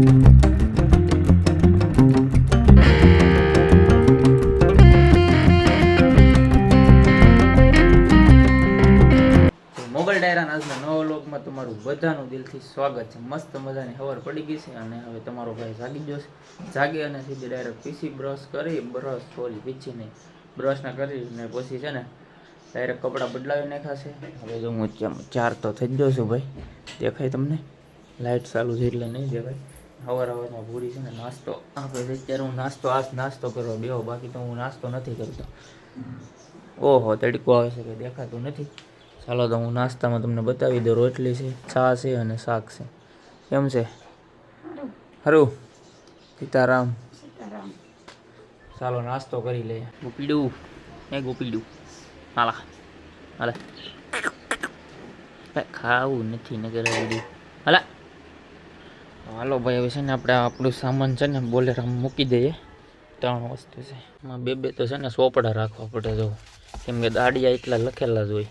Mobile ડાયરાના આજના નવા વ્લોગમાં તમારું બધાનું દિલથી સ્વાગત છે. મસ્ત મજાની ખબર પડી ગઈ છે અને હવે તમારો ભાઈ જાગી ગયો છે. જાગી અને સીધી ડાયરેક્ટ પીસી બ્રશ ના કરીને પછી છે ને ડાયરેક્ટ કપડાં બદલાવી નાખાશે. હવે જો હું ચાર તો થઈ ગયો છું ભાઈ, દેખાય તમને? લાઇટ ચાલુ છે એટલે નહીં દેખાય. સવારમાં ભૂરી છે ને નાસ્તો આપણે અત્યારે હું નાસ્તો કરવા બેહો, બાકી તો હું નાસ્તો નથી કરતો. ઓહો તડકો આવે છે કે દેખાતું નથી. ચાલો તો હું નાસ્તામાં તમને બતાવી દઉં. રોટલી છે, ચા છે અને શાક છે. કેમ છે? હરું સીતારામ. ચાલો નાસ્તો કરી લઈએ. ગોપીડું હાલા હાલે ખાવું નથી ને કરાવી હાલા. હાલો ભાઈ, હવે છે ને આપણે આપણું સામાન છે ને બોલેરામાં મૂકી દઈએ. 3 વસ્તુ છે એમાં બે તો છે ને સોપડા રાખવા પડે જો, કેમ કે દાડિયા એટલા લખેલા જ હોય.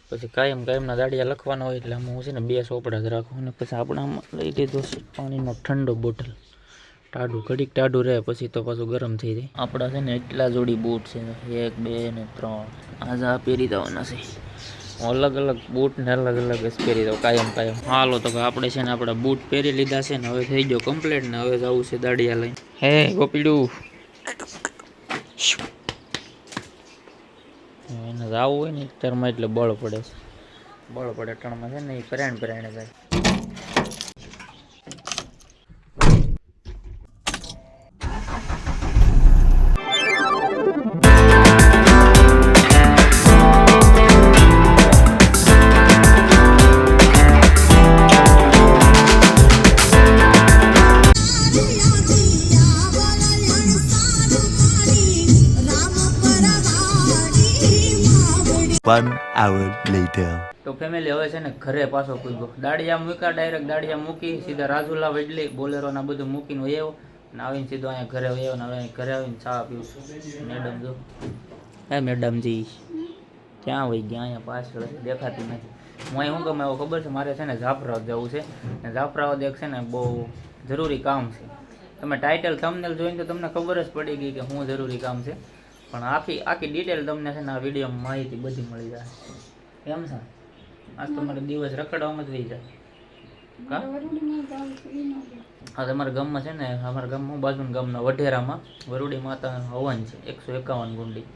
પછી કાયમના દાડિયા લખવાના હોય એટલે આમાં હું છે ને 2 સોપડા જ રાખું. અને પછી આપણે આમાં લઈ લીધો છે પાણીનો ઠંડો બોટલ. ઘડીક ટાઢું રહે પછી તો પાછું ગરમ થઈ જાય. આપણા છે ને એટલા જોડી બૂટ છે, 1 2 ને 3. આજે આ પહેરી દેવાના છે. અલગ અલગ બૂટ ને અલગ અલગ જ પહેરી દઉં કાયમ. હાલો તો આપણે છે ને આપણા બૂટ પહેરી લીધા છે ને હવે થઈ ગયો કમ્પ્લીટ ને હવે જવું છે દાડિયા લઈને. હે ગોપીડું એને જવું હોય ને અત્યારમાં એટલે બળ પડે ટણમાં છે ને એ પરાયણે જાય. One hour later. તો ફેમિલી હવે છે ને ઘરે પાછો પૂગ્યો. દાડિયા મૂક્યા, ડાયરેક્ટ દાડિયા મૂકી સીધા રાજુલા વડલી બોલેરોના બધું મૂકીને વયો ને આવીને સીધો અહીંયા ઘરે વયો ને હવે ઘરે આવીને ચા પીવું છું. મેડમ જો, હે મેડમજી ક્યાં વહી ગયા? અહીંયા પાછળ દેખાતી નથી. હું અહીં શું ગમે એવું ખબર છે, મારે છે ને જાફરાબાદ જવું છે ને જાફરાબાદ એક છે ને બહુ જરૂરી કામ છે. તમે ટાઇટલ થંબનેલ જોઈને તો તમને ખબર જ પડી ગઈ કે શું જરૂરી કામ છે, પણ આખી ડિટેલ તમને છે ને આ વિડીયોમાં માહિતી બધી મળી જાય. કેમ છે? આજ તો મારો દિવસ રખડવામાં જ રહી જાય. હા તમારા ગામમાં છે ને, અમારા ગામમાં બાજુના ગામના વઢેરામાં વરુડી માતાનું હવન છે. 151 ગુંડી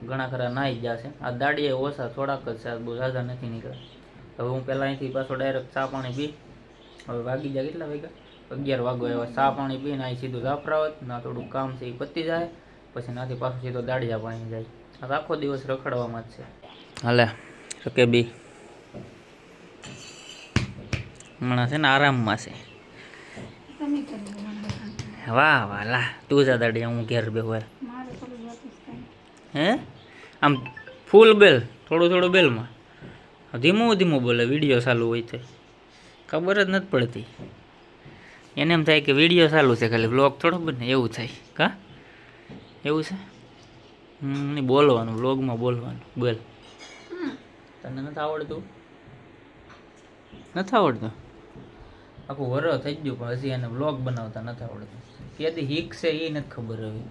ઘણા ખરા નાહી ગયા છે. આ દાડીએ ઓછા થોડાક જ છે, બહુ ઝાઝા નથી નીકળ્યા. હવે હું પહેલાં અહીંથી પાછો ડાયરેક્ટ ચા પાણી પી, હવે વાગી જાય કેટલા વાગ્યા? 11 વાગ્યા. હવે ચા પાણી પીને અહીં સીધું જાફરાબાદ ના થોડું કામ છે એ પતી જાય પછી નાથી પાછું સીધો દાડિયા પાણી જાય. આ આખો દિવસ રખડવામાં જ છે. હાલે શકે બી હમણાં છે ને આરામમાં છે. વાહ લા તું જા દાડિયા, હું ઘેર બેહું. હે આમ ફૂલ બેલ થોડું બેલમાં ધીમું બોલે. વિડીયો ચાલુ હોય તો ખબર જ નથી પડતી. એને એમ થાય કે વિડીયો ચાલુ છે, ખાલી વ્લોગ થોડો બને એવું થાય. કા એવું છે? નહીં બોલવાનું, વ્લોગમાં બોલવાનું. બોલ. તને નથી આવડતું? આખું વરસ થઈ ગયું પણ હજી એને વ્લોગ બનાવતા નથી આવડતું. ક્યાંથી શીખશે એ નથી ખબર. હવે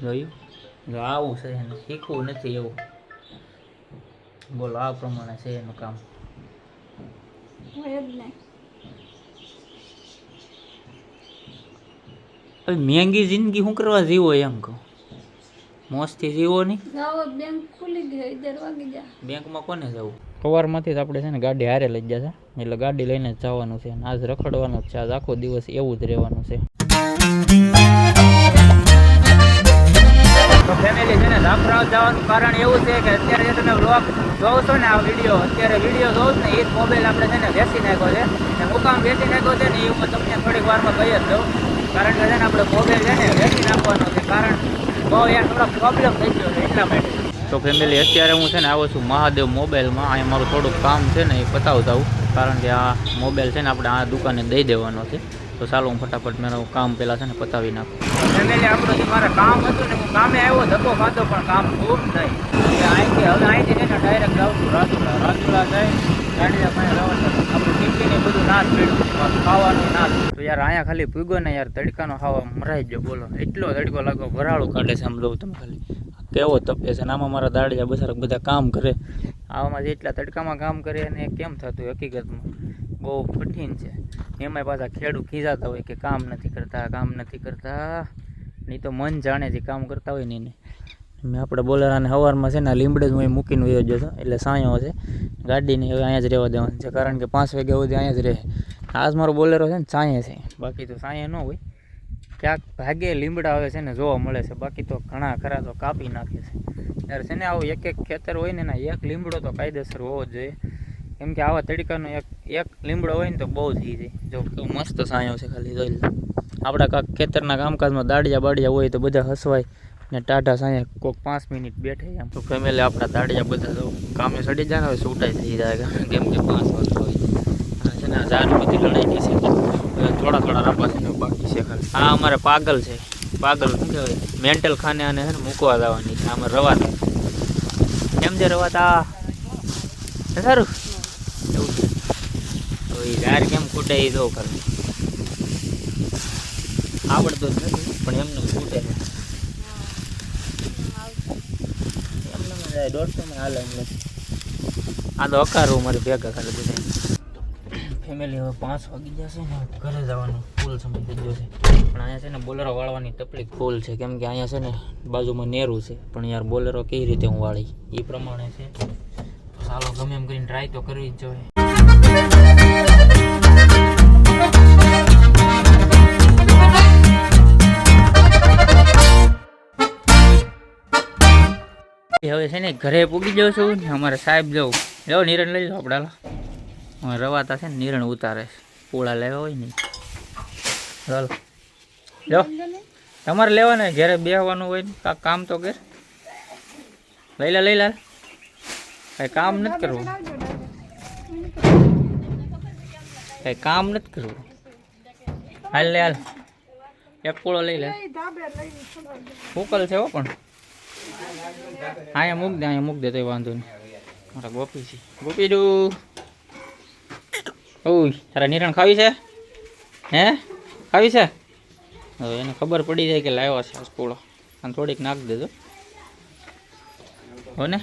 જોયું આવું છે એને શીખવું નથી એવું. બોલો આ પ્રમાણે છે એનું કામ. મહેંગી જિંદગી શું કરવા જીવો એમ કહું? મોજથી જીવો નહીં. બેંકમાં કોને જવું? સવારમાંથી જ આપણે છે ને ગાડી હારે લઈ ગયા છે એટલે ગાડી લઈને જ જવાનું છે. આજ રખડવાનું જ છે. આજ આખો દિવસ એવું જ રહેવાનું છે. તો ફેમિલી છે ને જાફરાબાદ જવાનું કારણ એવું છે કે અત્યારે જે તમે વ્લોગ જોવો છો ને, આ અત્યારે વિડીયો જોવો ને, એ જ મોબાઈલ આપણે છે ને બેસી નાખ્યો છે ને મુકામ બેસી નાખ્યો છે ને એ હું તમને થોડીક વારમાં કહી જ દઉં. કારણ કે છે ને આપણે મોબાઈલ છે ને બેસી નાખવાનો છે, કારણ બહુ યાર થોડો પ્રોબ્લેમ થઈ ગયો છે એટલા માટે. તો ફેમિલી અત્યારે હું છે ને આવું છું મહાદેવ મોબાઈલમાં. અહીંયા મારું થોડુંક કામ છે ને એ પતાવતા આવું, કારણ કે આ મોબાઈલ છે ને આપણે આ દુકાને દઈ દેવાનો છે. તો ચાલો હું ફટાફટ મારું કામ પહેલાં છે ને પતાવી નાખું. ફેમિલી આપણું જે મારે કામ હતું ને, હું કામે આવ્યો ધક્કો ખાધો પણ કામ ખૂબ નહીં. અહીંથી છે ને ડાયરેક્ટ જાઉં છું રાજુલા જઈ ગાડીના પાસે રવાના. આપણું ટિફિન એ બધું ના જ પીડ્યું, ખાવાનું ના જ. તો યાર અહીંયા ખાલી પૂગ્યો ને યાર, તડકાનો ખાવા મરાઈ ગયો. બોલો એટલો તડકો લાગો, ભરાળું કાઢે છે. આમ જોઉં તમે ખાલી કેવો તપે છે. ને આમાં મારા દાડિયા બસારા બધા કામ કરે, આવામાં જેટલા તડકામાં કામ કરે અને કેમ થતું હકીકતમાં બહુ કઠિન છે. એમાંય પાછા ખેડૂત ખીજાતા હોય કે કામ નથી કરતા. નહીં તો મન જાણે છે કામ કરતા હોય ને એને. મેં આપણે બોલેરાને સવારમાં છે ને લીમડે જ હું મૂકીને વયો ગયો હતો, એટલે સાંયો છે ગાડીને હવે અહીંયા જ રહેવા દેવાનું છે, કારણ કે 5 વાગ્યા સુધી અહીંયા જ રહે. આજ મારો બોલેરો છે ને સાંયે છે, બાકી તો સાંયે ન હોય. ક્યાંક ભાગે લીમડા આવે છે ને જોવા મળે છે, બાકી તો ઘણા ખરા તો કાપી નાખે છે. ત્યારે છે ને આવું એક ખેતર હોય ને એના એક લીમડો તો કાયદેસર હોવો જ જોઈએ, કેમ કે આવા તડકાનો એક લીમડો હોય ને તો બહુ જ ઈઝી. જો મસ્ત સાંયો છે, ખાલી જોઈ લો. આપણા કાંક ખેતરના કામકાજમાં દાડિયા બાડિયા હોય તો બધા હસવાય ને ટાઢા સાંયે કોઈક 5 મિનિટ બેઠે. એમ તો ફેમિલી આપણા દાડિયા બધા તો કામે ચડી જાય ને, હવે છૂટાઈ થઈ જાય, કેમ કે 5 વાગ્યા હોય છે ને. ઝાડ બધી લડાઈ ગઈ છે, થોડા રાપા છે ને બાકી છે ખાલી. આ અમારે પાગલ છે, પાગલ શું કહેવાય, મેન્ટલ ખાને આને છે ને મૂકવા જવાની છે. આમાં રવાતા કેમ છે, રવાતા સારું એવું છે. તો એ ઝાડ કેમ ખૂટે એ જો ખાલી આવડતો જ નથી, પણ એમને ખૂટે છે. એમને જાય 150 હાલે એમ નથી. આ તો અકારું મારી ભેગા ખાલી બધા. ફેમિલી હવે 5 વાગી જશે ને, ઘરે જવાનું ફૂલ સમય થઈ ગયો છે. પણ અહીંયા છે ને બોલેરો વાળવાની તકલીફ ફૂલ છે, કેમ કે અહીંયા છે ને બાજુમાં નેરું છે. પણ યાર બોલેરો કેવી રીતે હું વાળી એ પ્રમાણે છે. ચાલો ગમે એમ કરીને ટ્રાય તો કરવી જ જોઈએ. હવે છે ને ઘરે પૂગી જાઉં છું ને, અમારે સાહેબ જવું જાઓ નિરણ લઈ જાઓ આપણે. હાલો રવાતા છે ને નિરણ ઉતારે છે, પોળા લેવા હોય ને. ચાલો જો તમારે લેવાના ઘરે બેસવાનું હોય ને, કામ તો ઘેર લઈ લે કઈ કામ નથી કરવું, કઈ કામ નથી કરવું. હાલ લે હાલ, એક પોળો લઈ લે. ઉકલ છે હો, પણ અહીંયા મૂક દે તો વાંધો નહીં. મારા ગોપી છે, ગોપીડું. ઓય તારા નિરણ ખાવી છે હે, ખાવી છે? હવે એને ખબર પડી જાય કે લાવ્યા છે આ પોળો, અને થોડીક નાખ દેજો હો ને,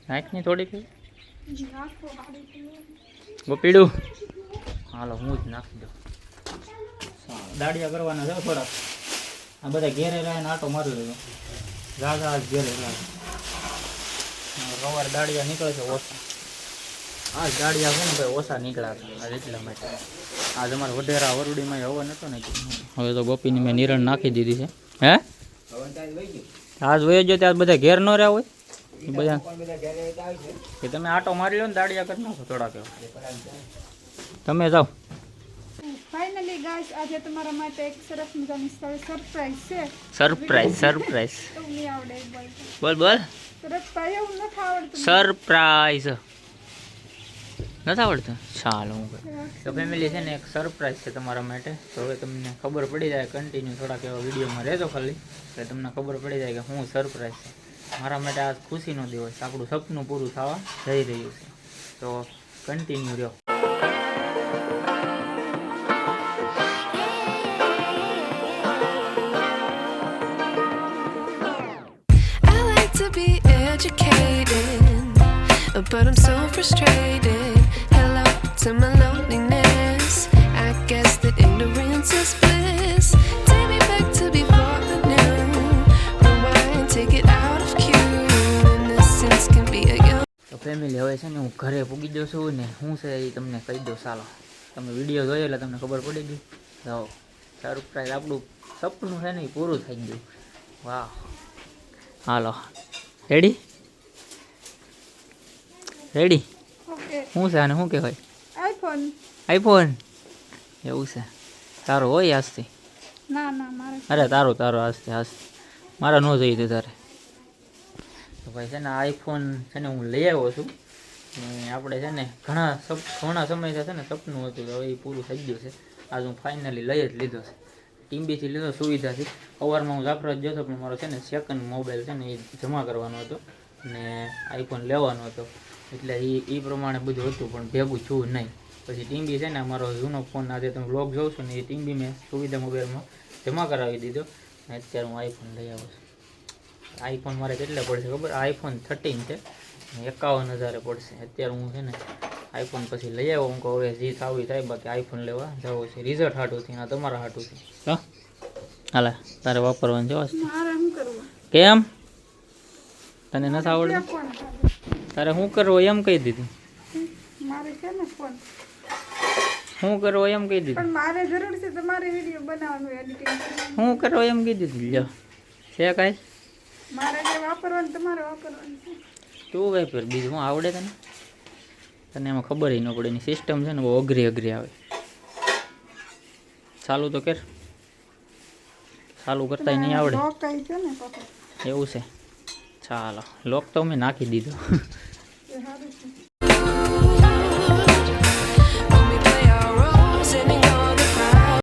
નાખ ની થોડીક ગોપીડું. હાલો હું જ નાખી દઉં. દાડિયા કરવાના છે થોડાક. આ બધા ઘેરે રહે ને આટો મારી રહ્યો રાજા ઘેરે રહે. સવારે દાડિયા નીકળે છે ઓછા. આ દાડિયા છે ને ભાઈ ઓછા નીકળ્યા છે એટલા માટે. આજ અમારે વઢેરા વરુડીમાં હવન હતો ને, હવે તો ગોપીની મેં નિરણ નાખી દીધી છે. હે આજ વયો ગયો ત્યાં બધા ઘેર ન રહ્યા હોય એ બધા કે તમે આટો મારી લો ને દાડિયા કરી નાખો થોડાક. તમે જાઓ. ફાઇનલી ગાઈસ, આજે તમારા માટે એક સરસ મજાની સરપ્રાઈઝ છે. સરપ્રાઈઝ તમને આવડે બોલ. સરપ્રાઈઝ એવું નથી આવડતું. સરપ્રાઈઝ નથી આવડતું? ચાલો હું તો ફેમિલી છે ને એક સરપ્રાઈઝ છે તમારા માટે. તો હવે તમને ખબર પડી જાય, કન્ટિન્યુ થોડાક એવા વિડીયોમાં રહેજો ખાલી, એટલે તમને ખબર પડી જાય કે શું સરપ્રાઈઝ છે મારા માટે. આજ ખુશીનો દિવસ, આપણું સપનું પૂરું થવા જઈ રહ્યું છે. તો કન્ટિન્યુ રહ્યો. But I'm so frustrated. Hello to my loneliness. I guess that ignorance is bliss. Take me back to before the new. Rewind, take it out of cue. Innocence can be a young. તો family હવે છે ને હું ઘરે પૂગી જાઉં છું ને, શું છે એ તમને કહી દઉં. ચાલો તમે વિડીયો જોયો એટલે તમને ખબર પડી ગઈ. જાઓ સરપ્રાઈઝ આપણું સપનું છે ને એ પૂરું થઈ ગયું. વાહ. હાલો રેડી ઓકે. શું છે આને શું કહેવાય? આઈફોન. એવું છે? તારો હોય આજથી? ના મારે. અરે તારો આજથી મારા ન જોઈએ તે તારે. તો ભાઈ છે ને આઈફોન છે ને હું લઈ આવ્યો છું. ને આપણે છે ને ઘણા સમયથી છે ને સપનું હતું કે હવે એ પૂરું થઈ ગયું છે. આજ હું ફાઇનલી લઈ જ લીધો છે. ટીમ્બીથી લીધો સુવિધાથી. સવારમાં હું જાફરાત ગયો હતો પણ મારો છે ને સેકન્ડ મોબાઈલ છે ને એ જમા કરવાનો હતો ને આઈફોન લેવાનો હતો એટલે એ પ્રમાણે બધું હતું પણ ભેગું છું નહીં. પછી ટીમ્બી છે ને મારો જૂનો ફોન આજે તમે વ્લોગ જોઉં છું ને એ ટીમ્બી મેં સુવિધા મોબાઈલમાં જમા કરાવી દીધો અને અત્યારે હું આઈફોન લઈ આવું છું. આઈફોન મારે કેટલા પડશે ખબર? આઈફોન 13 છે 51,000 પડશે. અત્યારે હું છે ને આઈફોન પછી લઈ આવ્યો. હું કહું હવે જે થાવી થાય, બાકી આઈફોન લેવા જવો છે રિઝલ્ટ હાટુંથી ના તમારા હાટુંથી. હા હાલા તારે વાપરવાનું છે મારે શું કરવું? કેમ તને નથી આવડતું? ફોન તારે શું કરવો એમ કહી દીધું. મારે છે ને ફોન શું કરવો એમ કહી દીધું. પણ મારે જરૂર છે તમારે વિડીયો બનાવવાનું એડિટિંગ શું કરવો એમ કહી દીધું. લ્યો છે કાંઈ મારે જે વાપરવાનું તમારે વાપરવાનું છે. તું ભાઈ ફેર બીજું શું આવડે તને? તને એમાં ખબર ન પડે. એની સિસ્ટમ છે ને બહુ અઘરી આવે. ચાલુ તો કર. ચાલુ કરતા નહીં આવડે લોક કઈ છે ને પપ્પા એવું છે. ચાલો લોક તો મેં નાખી દીધો. એ સારું છે.